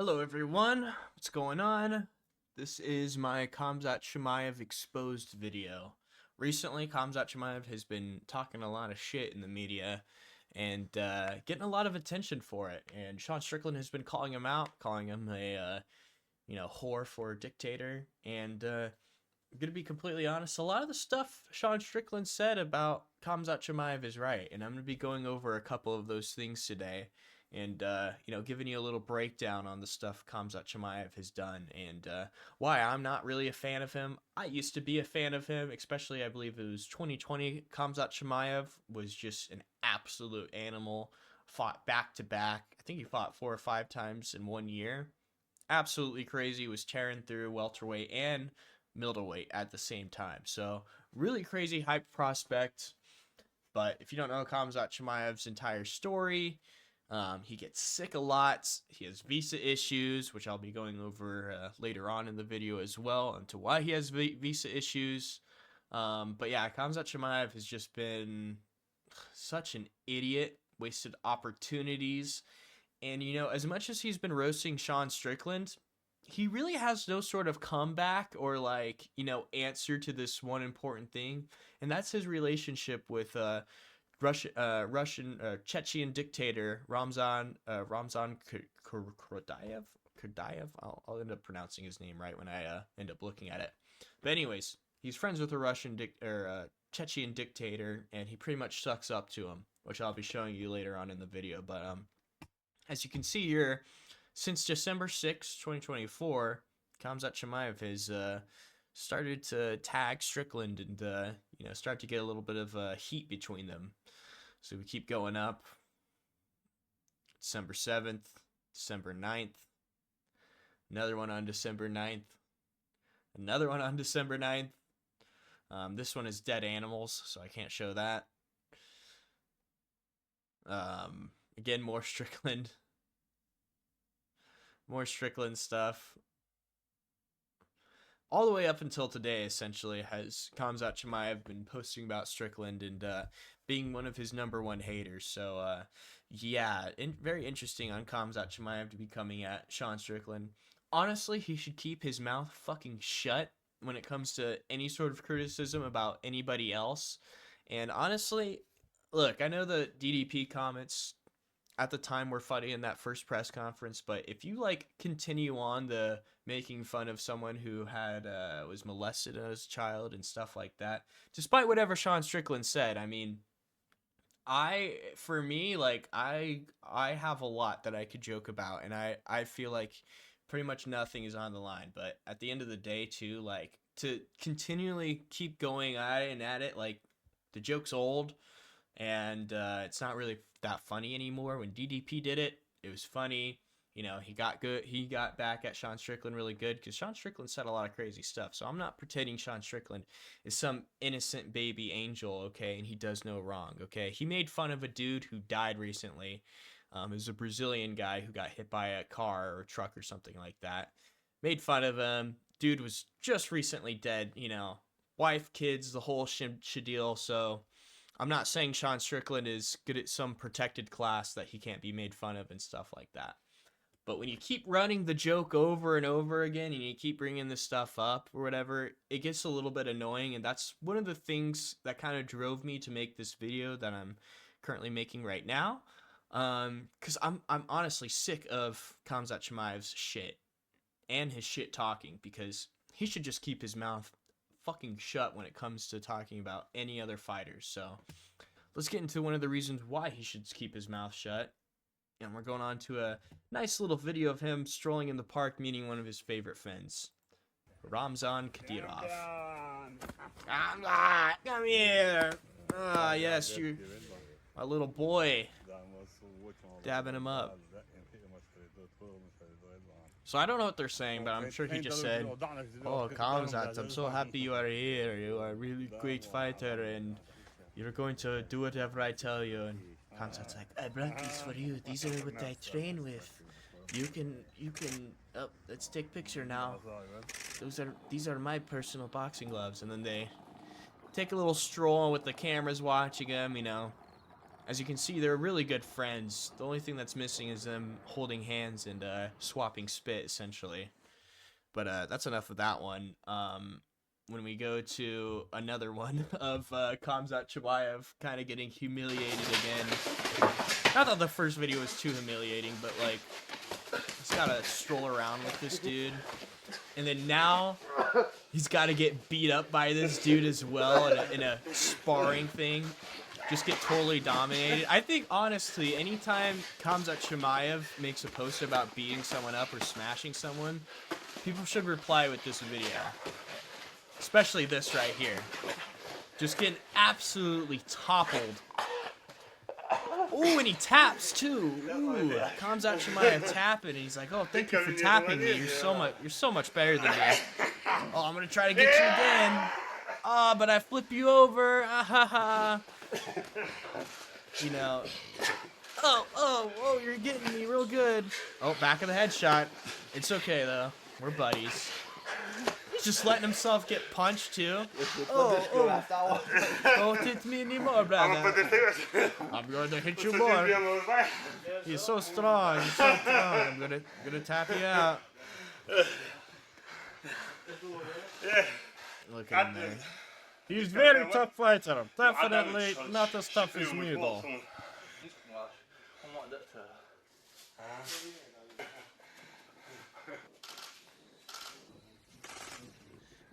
Hello everyone, what's going on? This is my Khamzat Shemaev exposed video. Recently, Khamzat Shemaev has been talking a lot of shit in the media and getting a lot of attention for it. And Sean Strickland has been calling him out, calling him a whore for a dictator. And I'm gonna be completely honest, a lot of the stuff Sean Strickland said about Khamzat Shemaev is right, and I'm gonna be going over a couple of those things today, and giving you a little breakdown on the stuff Khamzat Shemaev has done, and why I'm not really a fan of him. I used to be a fan of him, especially I believe it was 2020. Khamzat Shemaev was just an absolute animal. Fought back to back. I think he fought 4 or 5 times in 1 year. Absolutely crazy. Was tearing through welterweight and middleweight at the same time. So really crazy hype prospect. But if you don't know Khamzat Shemaev's entire story, he gets sick a lot. He has visa issues, which I'll be going over later on in the video as well, into why he has visa issues. But yeah, Khamzat Shemaev has just been such an idiot, wasted opportunities. And, as much as he's been roasting Sean Strickland, he really has no sort of comeback or answer to this one important thing, and that's his relationship with Russian Chechen dictator Ramzan Kurdayev. I'll end up pronouncing his name right when I end up looking at it. But anyways, he's friends with a Chechen dictator, and he pretty much sucks up to him, which I'll be showing you later on in the video. But as you can see here, since December 6, 2024, Khamzat Shemaev has started to tag Strickland and start to get a little bit of heat between them. So we keep going up. December 7th, December 9th, another one on December 9th, another one on December 9th. This one is dead animals, so I can't show that. Again, more Strickland. More Strickland stuff. All the way up until today, essentially, has Khamzat Shemaev been posting about Strickland and being one of his #1 haters. So, very interesting on Khamzat Shemaev to be coming at Sean Strickland. Honestly, he should keep his mouth fucking shut when it comes to any sort of criticism about anybody else. And honestly, look, I know the DDP comments at the time were funny in that first press conference, but if you continue on the making fun of someone who had was molested as a child and stuff like that, despite whatever Sean Strickland said, I mean, I have a lot that I could joke about, and I feel like pretty much nothing is on the line. But at the end of the day, too, to continually keep going at it, the joke's old, and it's not really that funny anymore. When DDP did it, it was funny. He got good. He got back at Sean Strickland really good because Sean Strickland said a lot of crazy stuff. So I'm not pretending Sean Strickland is some innocent baby angel, okay, and he does no wrong, okay? He made fun of a dude who died recently. It was a Brazilian guy who got hit by a car or a truck or something like that. Made fun of him. Dude was just recently dead, wife, kids, the whole shadeal. So I'm not saying Sean Strickland is good at some protected class that he can't be made fun of and stuff like that. But when you keep running the joke over and over again and you keep bringing this stuff up or whatever, it gets a little bit annoying. And that's one of the things that kind of drove me to make this video that I'm currently making right now. Because I'm honestly sick of Khamzat Shemaev's shit and his shit talking, because he should just keep his mouth fucking shut when it comes to talking about any other fighters. So let's get into one of the reasons why he should keep his mouth shut. And we're going on to a nice little video of him strolling in the park meeting one of his favorite friends, Ramzan Kadyrov. Khamzat, come here. Ah, yes, you're my little boy. Dabbing him up. So I don't know what they're saying, but I'm sure he just said, "Oh, Khamzat, I'm so happy you are here. You are a really great fighter, and you're going to do whatever I tell you." And Khamzat's like, "I brought these for you. These are what I train with. You can. Oh, let's take picture now. These are my personal boxing gloves." And then they take a little stroll with the cameras watching them, As you can see, they're really good friends. The only thing that's missing is them holding hands and swapping spit, essentially. But that's enough of that one. When we go to another one of Khamzat Chimaev kind of getting humiliated again. Not that the first video was too humiliating, but like, he's got to stroll around with this dude. And then now, he's got to get beat up by this dude as well in a sparring thing. Just get totally dominated. I think, honestly, anytime Khamzat Chimaev makes a post about beating someone up or smashing someone, people should reply with this video. Especially this right here. Just getting absolutely toppled. Ooh, and he taps too. Ooh, Khamzat Chimaev tapping, and he's like, "Oh, thank you for tapping me. You're so much better than me. Oh, I'm gonna try to get you again. Ah, but I flip you over. Ah ha ha. You know. Oh, you're getting me real good. Oh, back of the headshot. It's okay though. We're buddies." He's just letting himself get punched too. Don't hit me anymore, brother. I'm going to hit you more. He's so strong. He's so strong. I'm gonna tap you out. Look at him there. He's very tough fighter. Definitely not as tough as me though.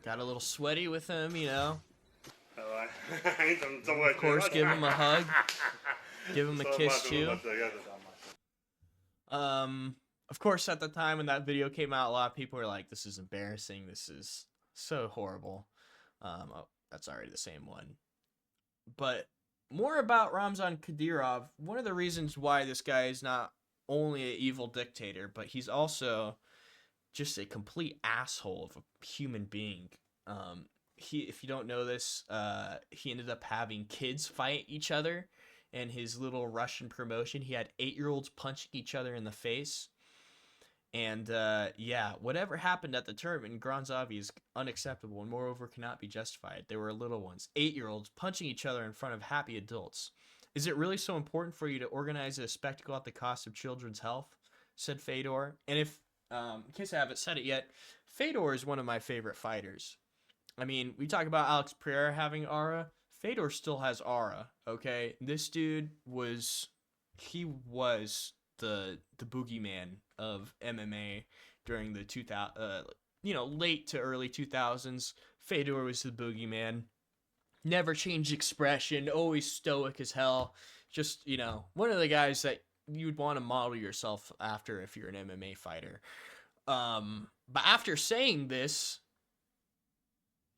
Got a little sweaty with him, you know. Of course, give him a hug. Give him a kiss too. Of course, at the time when that video came out, a lot of people were like, "This is embarrassing. This is so horrible." Oh, that's already the same one. But more about Ramzan Kadyrov. One of the reasons why this guy is not only an evil dictator, but he's also just a complete asshole of a human being. If you don't know this, he ended up having kids fight each other. In his little Russian promotion, he had 8-year-olds punching each other in the face. And yeah, whatever happened at the tournament in Gronzavi is unacceptable and moreover cannot be justified. They were little ones, 8-year-olds punching each other in front of happy adults. Is it really so important for you to organize a spectacle at the cost of children's health? Said Fedor. And if in case I haven't said it yet, Fedor is one of my favorite fighters. I mean, we talk about Alex Pereira having aura. Fedor still has aura, okay? This dude was the boogeyman of MMA during the late to early 2000s. Fedor was the boogeyman. Never changed expression, always stoic as hell. Just, one of the guys that you'd want to model yourself after if you're an MMA fighter. But after saying this,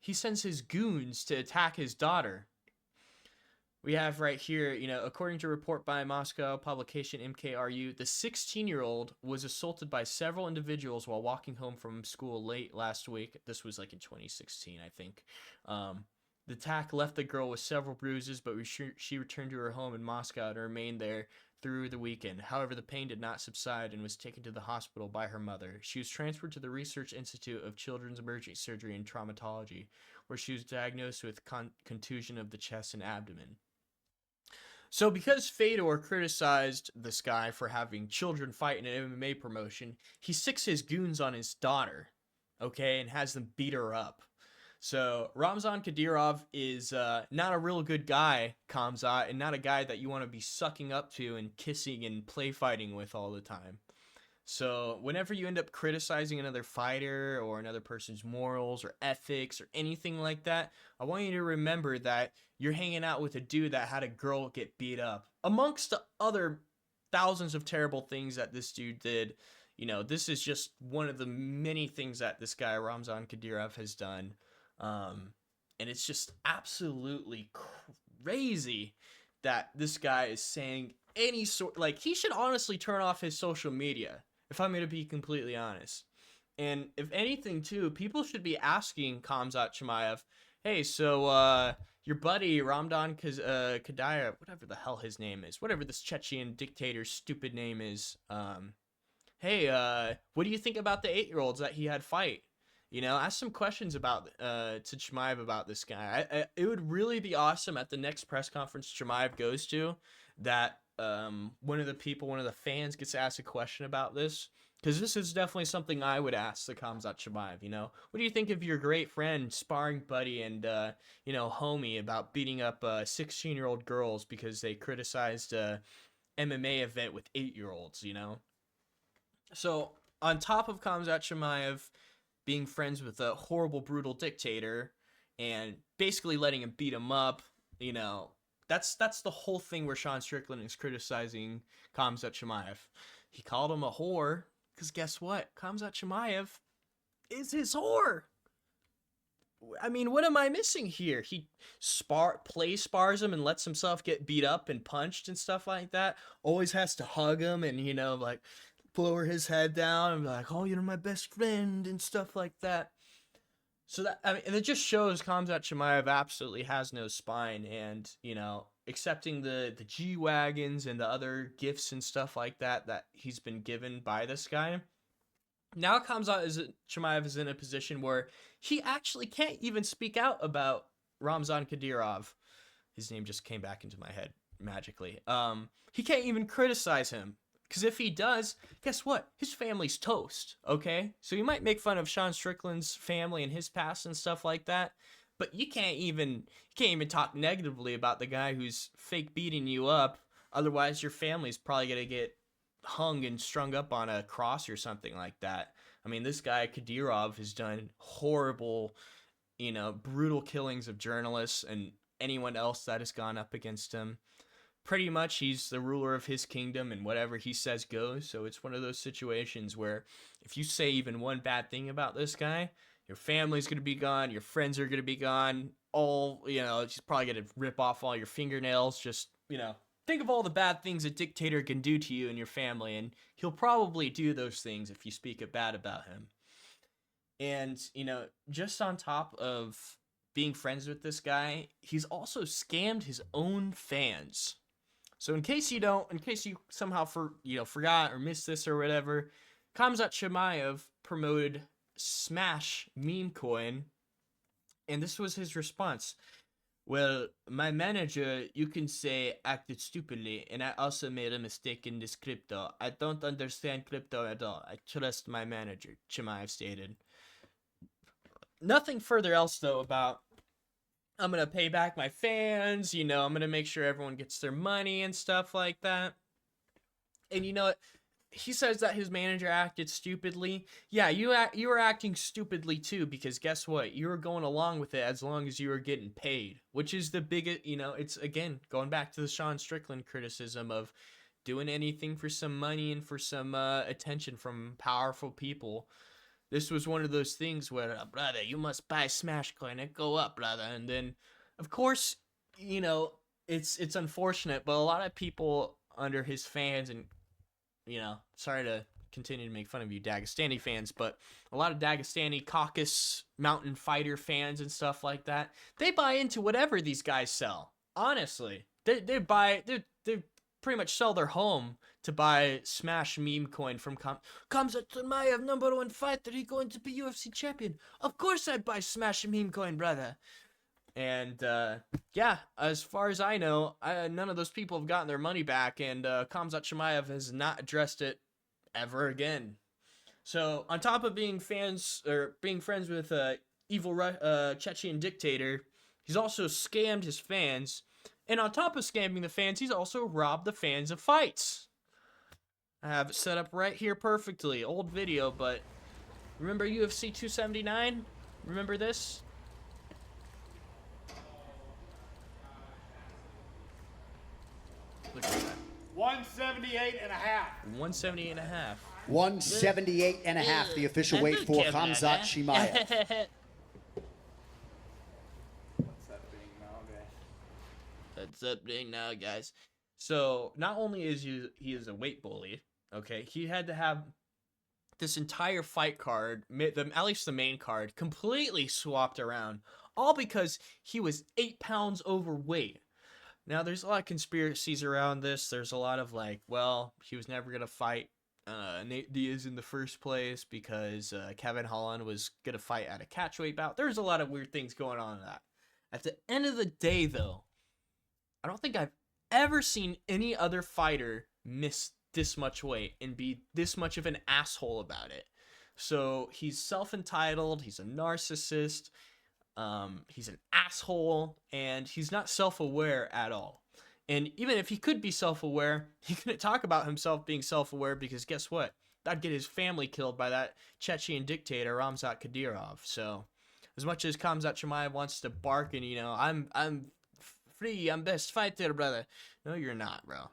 he sends his goons to attack his daughter. We have right here, according to a report by Moscow publication MKRU, the 16-year-old was assaulted by several individuals while walking home from school late last week. This was like in 2016, I think. The attack left the girl with several bruises, but she returned to her home in Moscow and remained there through the weekend. However, the pain did not subside and was taken to the hospital by her mother. She was transferred to the Research Institute of Children's Emergency Surgery and Traumatology, where she was diagnosed with contusion of the chest and abdomen. So because Fedor criticized this guy for having children fight in an MMA promotion, he sicks his goons on his daughter, okay, and has them beat her up. So Ramzan Kadyrov is not a real good guy, Khamzat, and not a guy that you want to be sucking up to and kissing and play fighting with all the time. So whenever you end up criticizing another fighter or another person's morals or ethics or anything like that, I want you to remember that you're hanging out with a dude that had a girl get beat up. Amongst the other thousands of terrible things that this dude did, this is just one of the many things that this guy, Ramzan Kadyrov, has done. And it's just absolutely crazy that this guy is saying any sort, he should honestly turn off his social media, if I'm going to be completely honest. And if anything too, people should be asking Khamzat Chimaev, hey, so, your buddy Ramzan Kadyrov, whatever the hell his name is, whatever this Chechen dictator's stupid name is, hey, what do you think about the 8-year-olds that he had fight? Ask some questions about to Chimaev about this guy. It would really be awesome at the next press conference Chimaev goes to that one of the fans gets asked a question about this, because this is definitely something I would ask the Khamzat Chimaev. What do you think of your great friend, sparring buddy, and homie about beating up 16-year-old girls because they criticized a MMA event with 8-year-olds? So on top of Khamzat Chimaev being friends with a horrible, brutal dictator and basically letting him beat him up, that's the whole thing where Sean Strickland is criticizing Khamzat Chimaev. He called him a whore because guess what? Khamzat Chimaev is his whore. I mean, what am I missing here? He spars him and lets himself get beat up and punched and stuff like that. Always has to hug him and, like, lower his head down and be like, oh, you're my best friend and stuff like that. So and it just shows Khamzat Chimaev absolutely has no spine, and, accepting the G-Wagons and the other gifts and stuff like that he's been given by this guy. Now Khamzat Chimaev is in a position where he actually can't even speak out about Ramzan Kadyrov. His name just came back into my head magically. He can't even criticize him, because if he does, guess what? His family's toast, okay? So you might make fun of Sean Strickland's family and his past and stuff like that, but you can't even talk negatively about the guy who's fake beating you up. Otherwise, your family's probably gonna get hung and strung up on a cross or something like that. I mean, this guy Kadyrov has done horrible, brutal killings of journalists and anyone else that has gone up against him. Pretty much he's the ruler of his kingdom, and whatever he says goes. So it's one of those situations where if you say even one bad thing about this guy, your family's going to be gone, your friends are going to be gone, he's probably going to rip off all your fingernails. Just, think of all the bad things a dictator can do to you and your family, and he'll probably do those things if you speak bad about him. And, just on top of being friends with this guy, he's also scammed his own fans. So in case you somehow forgot or missed this or whatever, Khamzat Chimaev promoted Smash meme coin, and this was his response. Well, my manager, you can say, acted stupidly, and I also made a mistake in this crypto. I don't understand crypto at all. I trust my manager, Chimaev stated. Nothing further else, though, about I'm going to pay back my fans, I'm going to make sure everyone gets their money and stuff like that. And he says that his manager acted stupidly. Yeah, you were acting stupidly too, because guess what? You were going along with it as long as you were getting paid, which is the biggest, it's, again, going back to the Sean Strickland criticism of doing anything for some money and for some attention from powerful people. This was one of those things where, brother, you must buy Smash Coin and go up, brother. And then, of course, it's unfortunate, but a lot of people under his fans, and, sorry to continue to make fun of you Dagestani fans, but a lot of Dagestani Caucasus mountain fighter fans and stuff like that, they buy into whatever these guys sell. Honestly, they pretty much sell their home to buy Smash meme coin from Khamzat Chimaev, number one fighter. He going to be UFC champion. Of course I'd buy Smash meme coin, brother. And yeah, as far as I know, none of those people have gotten their money back, and Khamzat Chimaev has not addressed it ever again. So on top of being friends with evil Chechen dictator, he's also scammed his fans. And on top of scamming the fans, he's also robbed the fans of fights. I have it set up right here perfectly. Old video, but remember UFC 279? Remember this? Look at that. 178 and a half. 178 and a half. 178 and a half, the official weight for Khamzat Chimaev. What's up now, guys? So not only is he is a weight bully, okay, he had to have this entire fight card, at least the main card, completely swapped around, all because he was 8 pounds overweight. Now, there's a lot of conspiracies around this. There's a lot of well, he was never gonna fight Nate Diaz in the first place because Kevin Holland was gonna fight at a catchweight bout. There's a lot of weird things going on in that. At the end of the day, though, I don't think I've ever seen any other fighter miss this much weight and be this much of an asshole about it. So he's self-entitled, he's a narcissist, he's an asshole, and he's not self-aware at all. And even if he could be self-aware, he couldn't talk about himself being self-aware, because guess what? That'd get his family killed by that Chechen dictator Khamzat Kadyrov. So as much as Khamzat Chimaev wants to bark and, I'm free, I'm best fighter, brother. No, you're not, bro.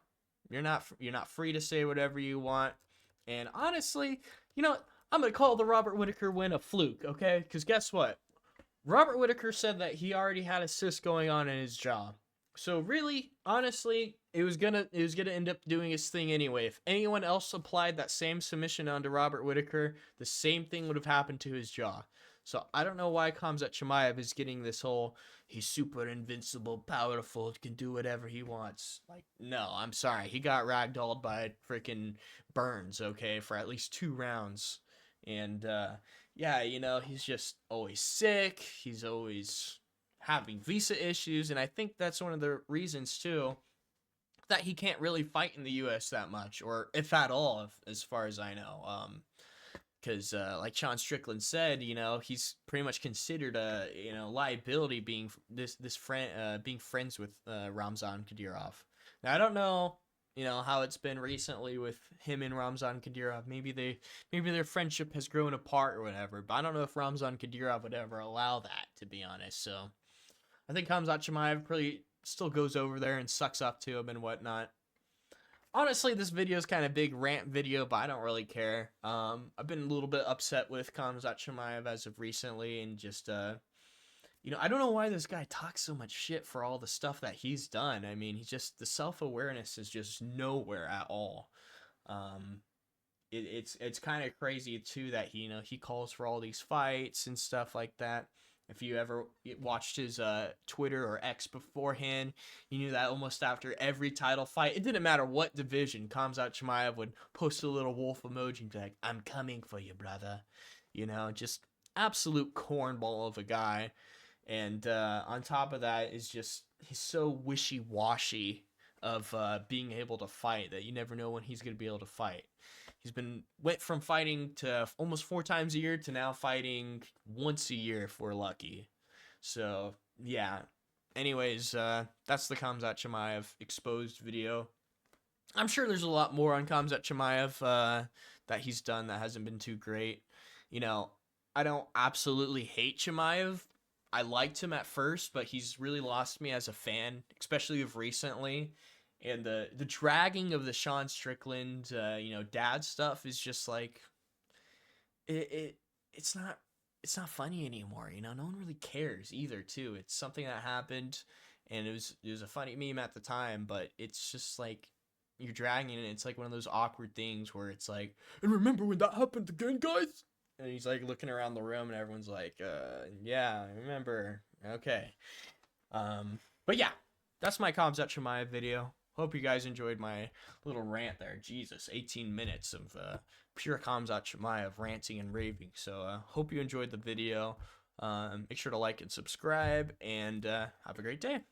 You're not free to say whatever you want. And honestly, I'm gonna call the Robert Whittaker win a fluke, okay? Because guess what? Robert Whittaker said that he already had a cyst going on in his jaw. So really, honestly, it was gonna end up doing his thing anyway. If anyone else applied that same submission onto Robert Whittaker, the same thing would have happened to his jaw. So I don't know why Khamzat Chimaev is getting this whole, he's super invincible, powerful, can do whatever he wants. Like, no, I'm sorry. He got ragdolled by freaking Burns, okay, for at least 2 rounds. And, yeah, he's just always sick. He's always having visa issues. And I think that's one of the reasons, too, that he can't really fight in the U.S. that much, or if at all, as far as I know. Because, like Sean Strickland said, he's pretty much considered a, liability being being friends with Ramzan Kadyrov. Now, I don't know, how it's been recently with him and Ramzan Kadyrov. Maybe their friendship has grown apart or whatever. But I don't know if Ramzan Kadyrov would ever allow that, to be honest. So I think Khamzat Chimaev probably still goes over there and sucks up to him and whatnot. Honestly, this video is kind of a big rant video, but I don't really care. I've been a little bit upset with Khamzat Chimaev as of recently, and just, I don't know why this guy talks so much shit for all the stuff that he's done. I mean, the self-awareness is just nowhere at all. It's kind of crazy, too, that he calls for all these fights and stuff like that. If you ever watched his Twitter or X beforehand, you knew that almost after every title fight, it didn't matter what division, Khamzat Chimaev would post a little wolf emoji and be like, I'm coming for you, brother. Just absolute cornball of a guy. And on top of that is just, he's so wishy-washy of being able to fight that you never know when he's going to be able to fight. He's went from fighting to almost 4 times a year to now fighting once a year if we're lucky. So, yeah. Anyways, that's the Khamzat Chimaev exposed video. I'm sure there's a lot more on Khamzat Chimaev that he's done that hasn't been too great. I don't absolutely hate Chimaev. I liked him at first, but he's really lost me as a fan, especially of recently. And the dragging of the Sean Strickland, dad stuff is just like, it's not funny anymore. No one really cares either, too. It's something that happened, and it was a funny meme at the time, but it's just like, you're dragging it. It's like one of those awkward things where it's like, and remember when that happened again, guys? And he's like looking around the room, and everyone's like, yeah, I remember. Okay. But yeah, that's my Khamzat Chimaev video. Hope you guys enjoyed my little rant there. Jesus, 18 minutes of pure Khamzat Chimaev ranting and raving. So hope you enjoyed the video. Make sure to like and subscribe, and have a great day.